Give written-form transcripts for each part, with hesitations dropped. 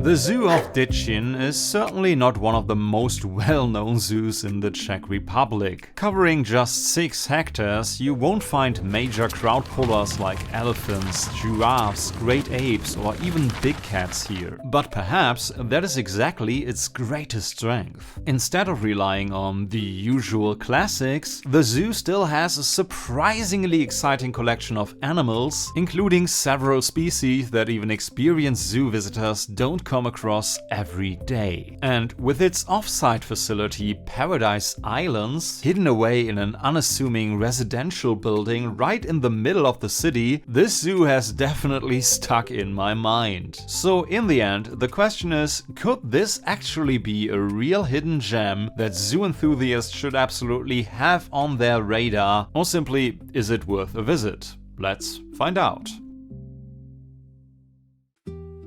The zoo of Děčín is certainly not one of the most well-known zoos in the Czech Republic. Covering just 6 hectares, you won't find major crowd pullers like elephants, giraffes, great apes or even big cats here. But perhaps that is exactly its greatest strength. Instead of relying on the usual classics, the zoo still has a surprisingly exciting collection of animals, including several species that even experienced zoo visitors don't come across every day. And with its off-site facility Paradise Islands, hidden away in an unassuming residential building right in the middle of the city, this zoo has definitely stuck in my mind. So in the end, the question is, could this actually be a real hidden gem that zoo enthusiasts should absolutely have on their radar, or simply is it worth a visit? Let's find out.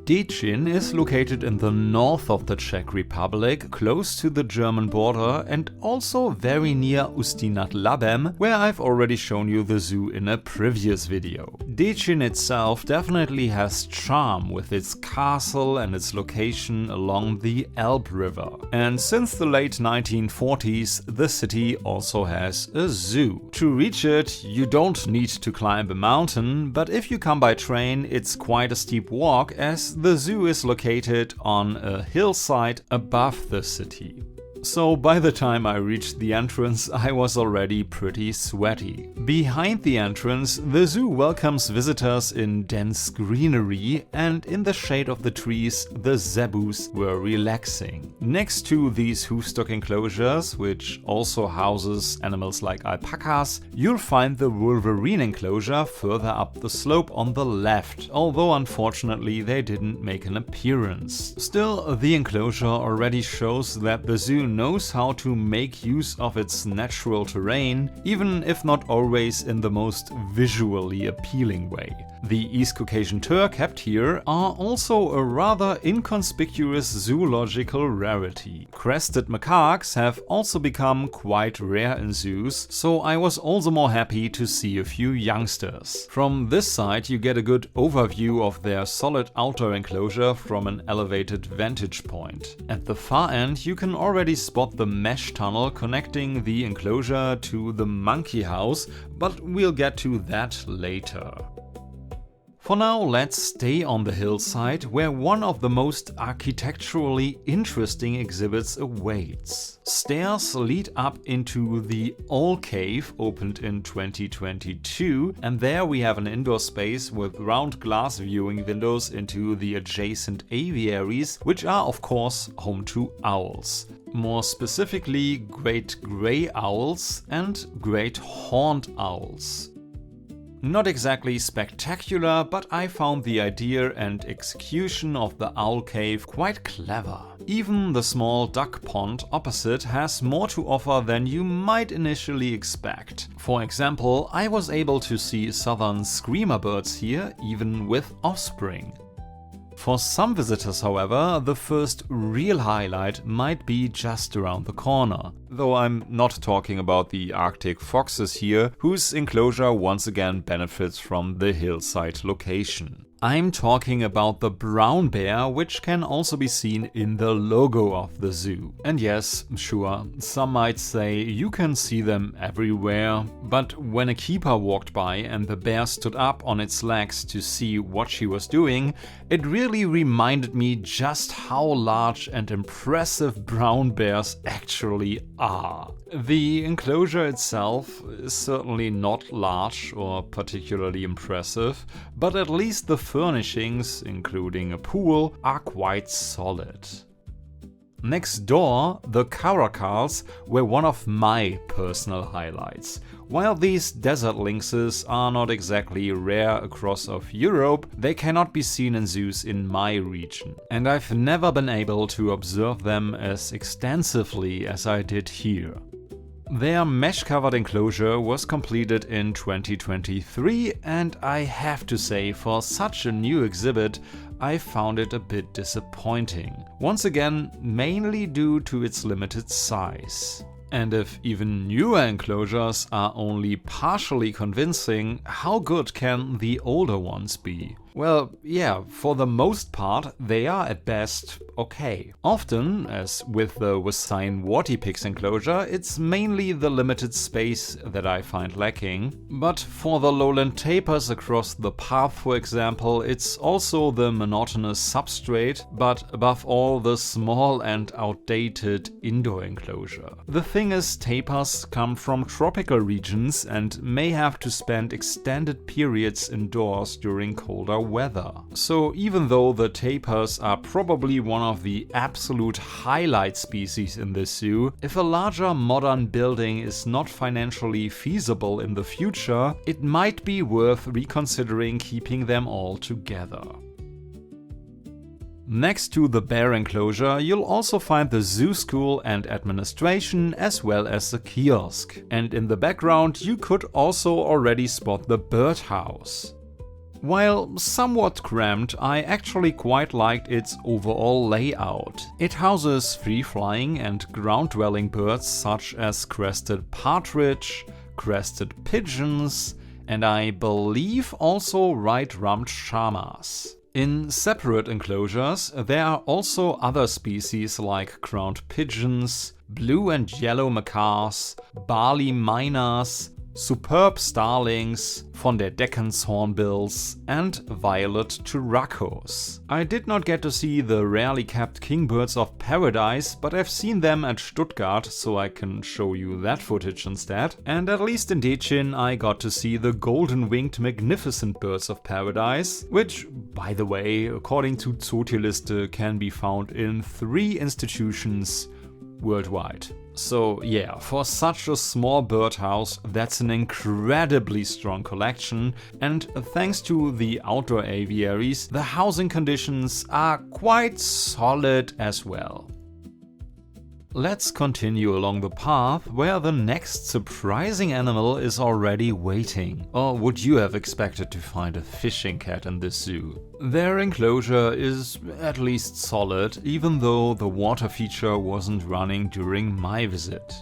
Děčín is located in the north of the Czech Republic, close to the German border and also very near Ústí nad Labem, where I've already shown you the zoo in a previous video. Děčín itself definitely has charm with its castle and its location along the Elbe River. And since the late 1940s, the city also has a zoo. To reach it, you don't need to climb a mountain, but if you come by train, it's quite a steep walk as the zoo is located on a hillside above the city. So by the time I reached the entrance, I was already pretty sweaty. Behind the entrance, the zoo welcomes visitors in dense greenery, and in the shade of the trees, the zebus were relaxing. Next to these hoofstock enclosures, which also houses animals like alpacas, you'll find the wolverine enclosure further up the slope on the left, although unfortunately they didn't make an appearance. Still, the enclosure already shows that the zoo knows how to make use of its natural terrain, even if not always in the most visually appealing way. The East Caucasian Turk kept here are also a rather inconspicuous zoological rarity. Crested macaques have also become quite rare in zoos, so I was also more happy to see a few youngsters. From this side you get a good overview of their solid outer enclosure from an elevated vantage point. At the far end you can already spot the mesh tunnel connecting the enclosure to the monkey house, but we'll get to that later. For now, let's stay on the hillside, where one of the most architecturally interesting exhibits awaits. Stairs lead up into the Old Cave, opened in 2022, and there we have an indoor space with round glass viewing windows into the adjacent aviaries, which are of course home to owls. More specifically, great grey owls and great horned owls. Not exactly spectacular, but I found the idea and execution of the owl cave quite clever. Even the small duck pond opposite has more to offer than you might initially expect. For example, I was able to see southern screamer birds here, even with offspring. For some visitors, however, the first real highlight might be just around the corner. Though I'm not talking about the Arctic foxes here, whose enclosure once again benefits from the hillside location. I'm talking about the brown bear, which can also be seen in the logo of the zoo. And yes, sure, some might say you can see them everywhere, but when a keeper walked by and the bear stood up on its legs to see what she was doing, it really reminded me just how large and impressive brown bears actually are. The enclosure itself is certainly not large or particularly impressive, but at least the furnishings, including a pool, are quite solid. Next door, the caracals were one of my personal highlights. While these desert lynxes are not exactly rare across of Europe, they cannot be seen in zoos in my region, and I've never been able to observe them as extensively as I did here. Their mesh-covered enclosure was completed in 2023, and I have to say, for such a new exhibit, I found it a bit disappointing. Once again, mainly due to its limited size. And if even newer enclosures are only partially convincing, how good can the older ones be? Well, yeah, for the most part, they are at best okay. Often, as with the Decin Wartipix enclosure, it's mainly the limited space that I find lacking. But for the lowland tapirs across the path, for example, it's also the monotonous substrate, but above all the small and outdated indoor enclosure. The thing is, tapirs come from tropical regions and may have to spend extended periods indoors during colder weather. So even though the tapirs are probably one of the absolute highlight species in this zoo, if a larger modern building is not financially feasible in the future, it might be worth reconsidering keeping them all together. Next to the bear enclosure, you'll also find the zoo school and administration, as well as the kiosk. And in the background you could also already spot the birdhouse. While somewhat cramped, I actually quite liked its overall layout. It houses free-flying and ground-dwelling birds such as crested partridge, crested pigeons, and I believe also right-rumped llamas. In separate enclosures, there are also other species like crowned pigeons, blue and yellow macaques, barley miners, superb starlings, von der Deckens hornbills, and violet turacos. I did not get to see the rarely kept kingbirds of paradise, but I've seen them at Stuttgart, so I can show you that footage instead. And at least in Decin I got to see the golden-winged magnificent birds of paradise, which, by the way, according to Zootierliste, can be found in 3 institutions worldwide. So yeah, for such a small birdhouse, that's an incredibly strong collection, and thanks to the outdoor aviaries, the housing conditions are quite solid as well. Let's continue along the path where the next surprising animal is already waiting. Or would you have expected to find a fishing cat in this zoo? Their enclosure is at least solid, even though the water feature wasn't running during my visit.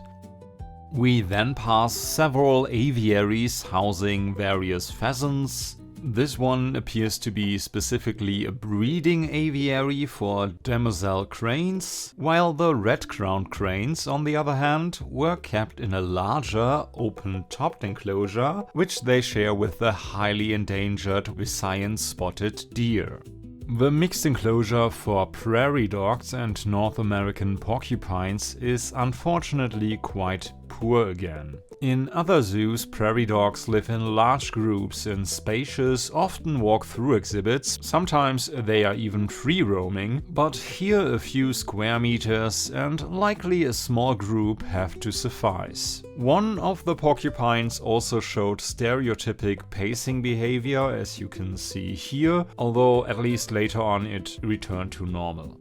We then pass several aviaries housing various pheasants. This one appears to be specifically a breeding aviary for demoiselle cranes, while the red-crowned cranes, on the other hand, were kept in a larger, open-topped enclosure, which they share with the highly endangered Decin spotted deer. The mixed enclosure for prairie dogs and North American porcupines is unfortunately quite poor again. In other zoos, prairie dogs live in large groups in spacious, often walk-through exhibits. Sometimes they are even free-roaming, but here a few square meters and likely a small group have to suffice. One of the porcupines also showed stereotypic pacing behavior, as you can see here, although at least later on it returned to normal.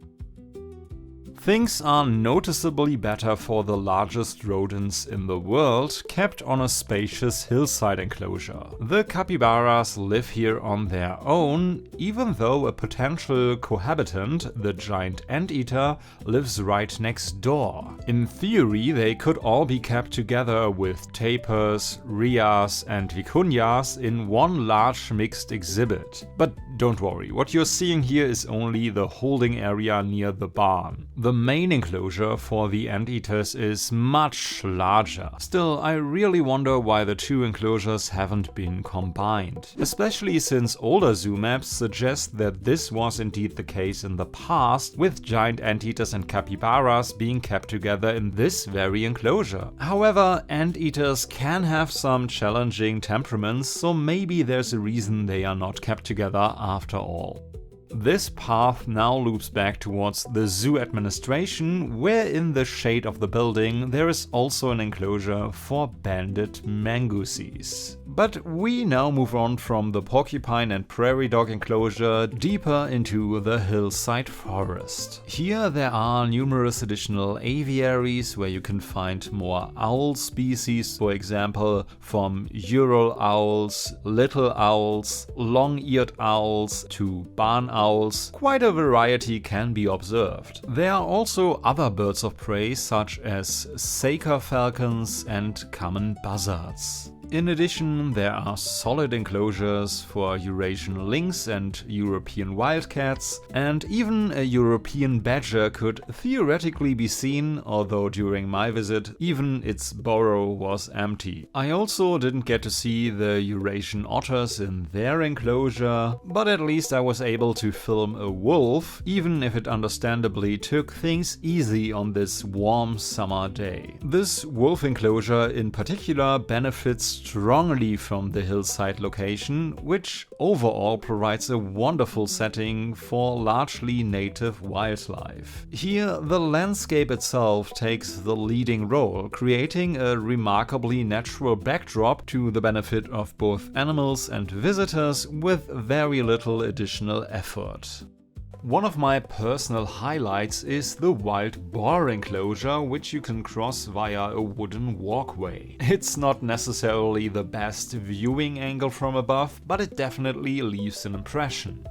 Things are noticeably better for the largest rodents in the world, kept on a spacious hillside enclosure. The capybaras live here on their own, even though a potential cohabitant, the giant anteater, lives right next door. In theory, they could all be kept together with tapirs, rheas and vicuñas in one large mixed exhibit. But don't worry, what you're seeing here is only the holding area near the barn. The main enclosure for the anteaters is much larger. Still, I really wonder why the 2 enclosures haven't been combined. Especially since older zoo maps suggest that this was indeed the case in the past, with giant anteaters and capybaras being kept together in this very enclosure. However, anteaters can have some challenging temperaments, so maybe there's a reason they are not kept together after all. This path now loops back towards the zoo administration, where in the shade of the building there is also an enclosure for banded mangooses. But we now move on from the porcupine and prairie dog enclosure deeper into the hillside forest. Here there are numerous additional aviaries where you can find more owl species, for example from Ural owls, little owls, long-eared owls to barn owls. Quite a variety can be observed. There are also other birds of prey such as saker falcons and common buzzards. In addition, there are solid enclosures for Eurasian lynx and European wildcats, and even a European badger could theoretically be seen, although during my visit even its burrow was empty. I also didn't get to see the Eurasian otters in their enclosure, but at least I was able to film a wolf, even if it understandably took things easy on this warm summer day. This wolf enclosure in particular benefits strongly from the hillside location, which overall provides a wonderful setting for largely native wildlife. Here, the landscape itself takes the leading role, creating a remarkably natural backdrop to the benefit of both animals and visitors with very little additional effort. One of my personal highlights is the wild boar enclosure, which you can cross via a wooden walkway. It's not necessarily the best viewing angle from above, but it definitely leaves an impression.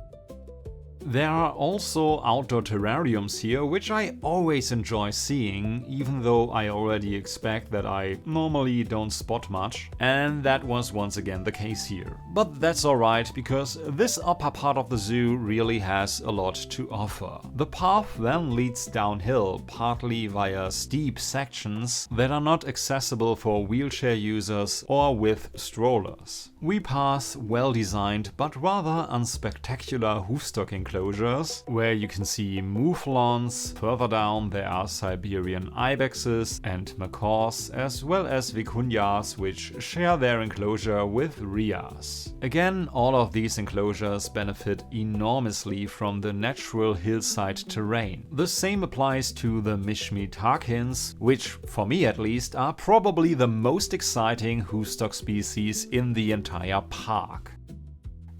There are also outdoor terrariums here, which I always enjoy seeing, even though I already expect that I normally don't spot much, and that was once again the case here. But that's alright, because this upper part of the zoo really has a lot to offer. The path then leads downhill, partly via steep sections that are not accessible for wheelchair users or with strollers. We pass well-designed but rather unspectacular hoofstock enclosures, where you can see mouflons. Further down there are Siberian ibexes and macaques, as well as vicuñas, which share their enclosure with rheas. Again, all of these enclosures benefit enormously from the natural hillside terrain. The same applies to the Mishmi tarkins, which, for me at least, are probably the most exciting hoofstock species in the entire park.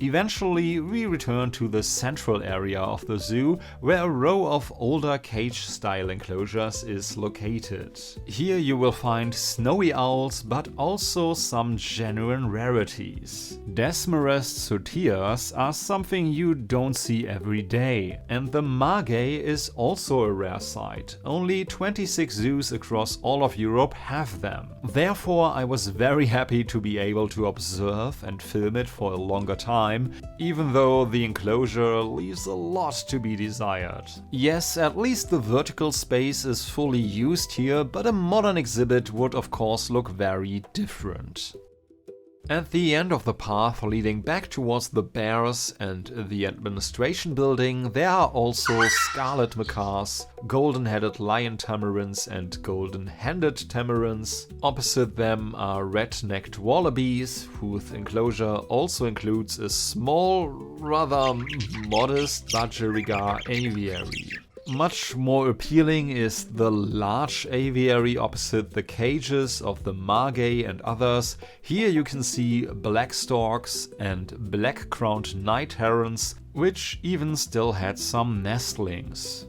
Eventually, we return to the central area of the zoo, where a row of older cage-style enclosures is located. Here you will find snowy owls, but also some genuine rarities. Desmarest sotiers are something you don't see every day, and the macaque is also a rare sight. Only 26 zoos across all of Europe have them. Therefore, I was very happy to be able to observe and film it for a longer time, even though the enclosure leaves a lot to be desired. Yes, at least the vertical space is fully used here, but a modern exhibit would of course look very different. At the end of the path leading back towards the bears and the administration building, there are also scarlet macaques, golden-headed lion tamarins and golden-handed tamarins. Opposite them are red-necked wallabies, whose enclosure also includes a small, rather modest budgerigar aviary. Much more appealing is the large aviary opposite the cages of the macaque and others. Here you can see black storks and black-crowned night herons, which even still had some nestlings.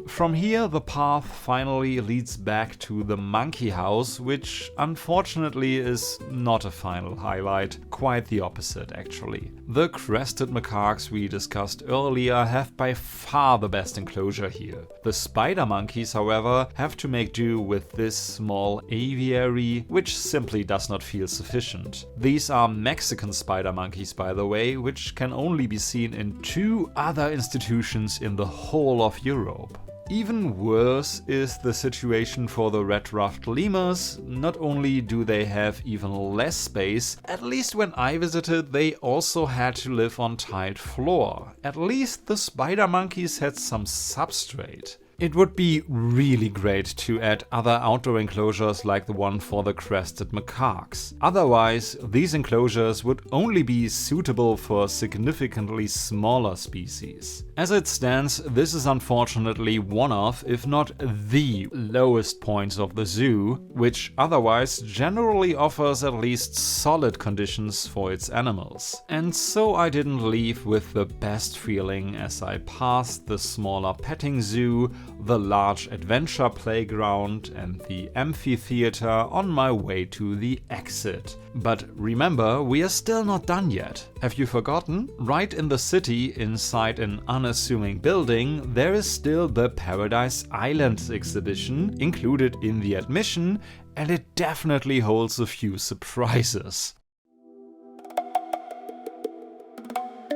From here, the path finally leads back to the monkey house, which unfortunately is not a final highlight, quite the opposite actually. The crested macaques we discussed earlier have by far the best enclosure here. The spider monkeys, however, have to make do with this small aviary, which simply does not feel sufficient. These are Mexican spider monkeys, by the way, which can only be seen in 2 other institutions in the whole of Europe. Even worse is the situation for the red-ruffed lemurs. Not only do they have even less space, at least when I visited they also had to live on tiled floor. At least the spider monkeys had some substrate. It would be really great to add other outdoor enclosures like the one for the crested macaques. Otherwise, these enclosures would only be suitable for significantly smaller species. As it stands, this is unfortunately one of, if not the lowest points of the zoo, which otherwise generally offers at least solid conditions for its animals. And so I didn't leave with the best feeling as I passed the smaller petting zoo, the large adventure playground and the amphitheater on my way to the exit. But remember, we are still not done yet. Have you forgotten? Right in the city, inside an unassuming building, there is still the Paradise Island exhibition included in the admission, and it definitely holds a few surprises.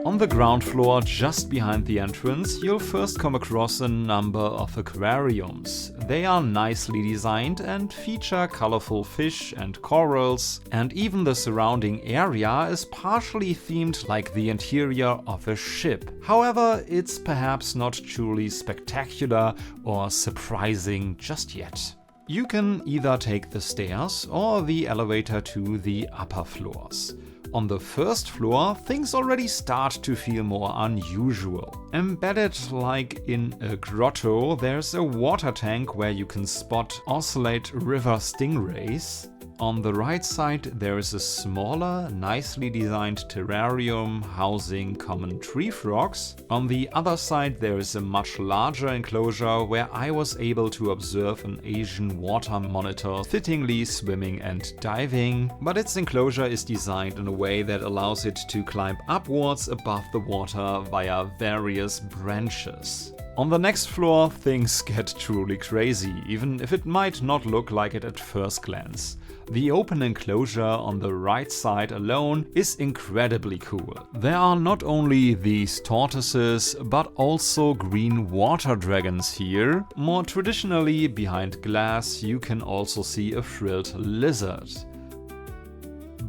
On the ground floor, just behind the entrance, you'll first come across a number of aquariums. They are nicely designed and feature colorful fish and corals, and even the surrounding area is partially themed like the interior of a ship. However, it's perhaps not truly spectacular or surprising just yet. You can either take the stairs or the elevator to the upper floors. On the first floor, things already start to feel more unusual. Embedded like in a grotto, there's a water tank where you can spot ocellate river stingrays. On the right side, there is a smaller, nicely designed terrarium housing common tree frogs. On the other side, there is a much larger enclosure where I was able to observe an Asian water monitor fittingly swimming and diving, but its enclosure is designed in a way that allows it to climb upwards above the water via various branches. On the next floor, things get truly crazy, even if it might not look like it at first glance. The open enclosure on the right side alone is incredibly cool. There are not only these tortoises, but also green water dragons here. More traditionally, behind glass, you can also see a frilled lizard.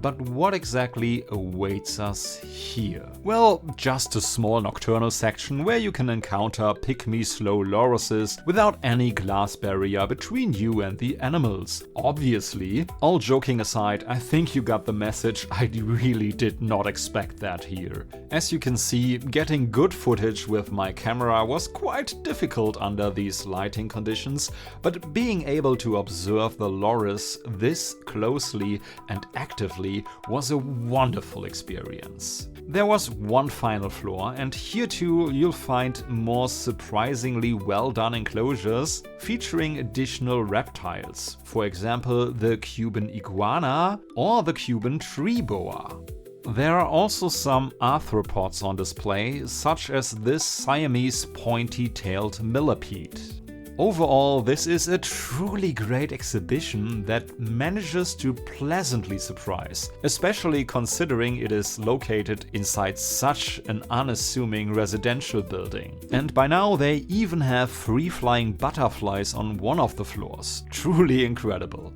But what exactly awaits us here? Well, just a small nocturnal section where you can encounter pygmy slow lorises without any glass barrier between you and the animals. Obviously, all joking aside, I think you got the message. I really did not expect that here. As you can see, getting good footage with my camera was quite difficult under these lighting conditions, but being able to observe the loris this closely and actively was a wonderful experience. There was one final floor, and here too you'll find more surprisingly well done enclosures featuring additional reptiles, for example the Cuban iguana or the Cuban tree boa. There are also some arthropods on display, such as this Siamese pointy-tailed millipede. Overall, this is a truly great exhibition that manages to pleasantly surprise, especially considering it is located inside such an unassuming residential building. And by now they even have free-flying butterflies on one of the floors. Truly incredible.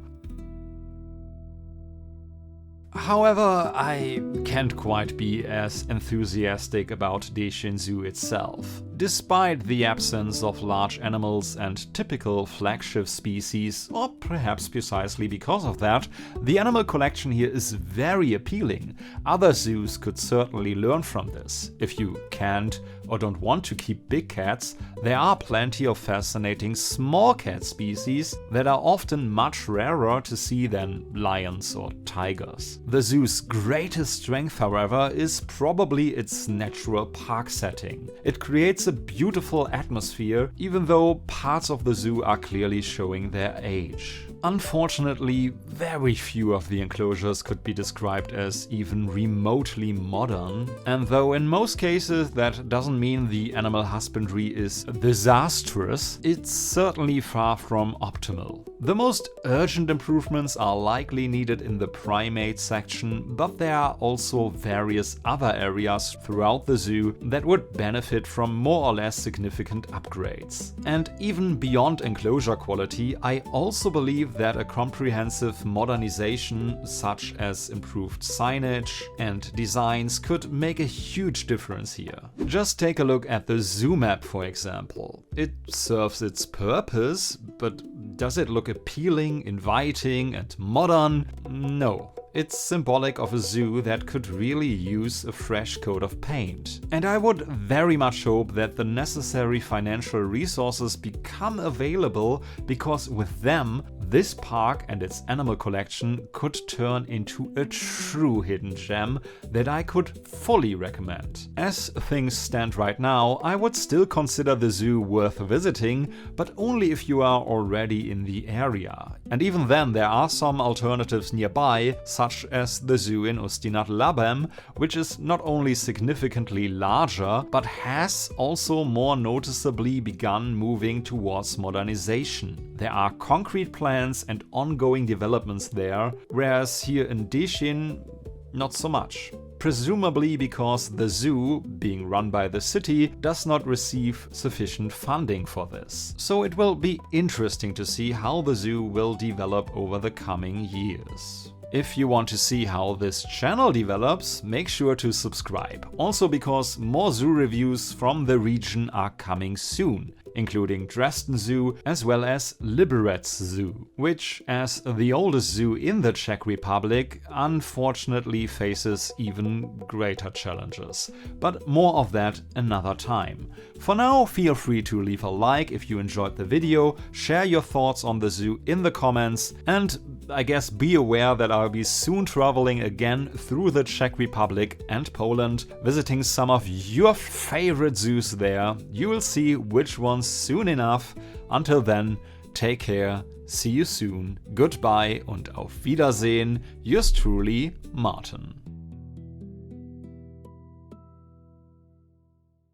However, I can't quite be as enthusiastic about Děčín Zoo itself. Despite the absence of large animals and typical flagship species, or perhaps precisely because of that, the animal collection here is very appealing. Other zoos could certainly learn from this. If you can't or don't want to keep big cats, there are plenty of fascinating small cat species that are often much rarer to see than lions or tigers. The zoo's greatest strength, however, is probably its natural park setting. It creates a beautiful atmosphere, even though parts of the zoo are clearly showing their age. Unfortunately, very few of the enclosures could be described as even remotely modern, and though in most cases that doesn't mean the animal husbandry is disastrous, it's certainly far from optimal. The most urgent improvements are likely needed in the primate section, but there are also various other areas throughout the zoo that would benefit from more or less significant upgrades. And even beyond enclosure quality, I also believe that a comprehensive modernization, such as improved signage and designs, could make a huge difference here. Just take a look at the zoo map, for example. It serves its purpose, but does it look appealing, inviting, and modern? No. It's symbolic of a zoo that could really use a fresh coat of paint. And I would very much hope that the necessary financial resources become available, because with them, this park and its animal collection could turn into a true hidden gem that I could fully recommend. As things stand right now, I would still consider the zoo worth visiting, but only if you are already in the area. And even then, there are some alternatives nearby, such as the zoo in Labe, which is not only significantly larger, but has also more noticeably begun moving towards modernization. There are concrete plans and ongoing developments there, whereas here in Decin, not so much. Presumably because the zoo, being run by the city, does not receive sufficient funding for this. So it will be interesting to see how the zoo will develop over the coming years. If you want to see how this channel develops, make sure to subscribe. Also because more zoo reviews from the region are coming soon, including Dresden Zoo as well as Liberec Zoo, which, as the oldest zoo in the Czech Republic, unfortunately faces even greater challenges. But more of that another time. For now, feel free to leave a like if you enjoyed the video, share your thoughts on the zoo in the comments, and I guess be aware that I'll be soon traveling again through the Czech Republic and Poland, visiting some of your favorite zoos there. You will see which ones soon enough. Until then, take care, see you soon, goodbye und auf Wiedersehen. Yours truly, Martin.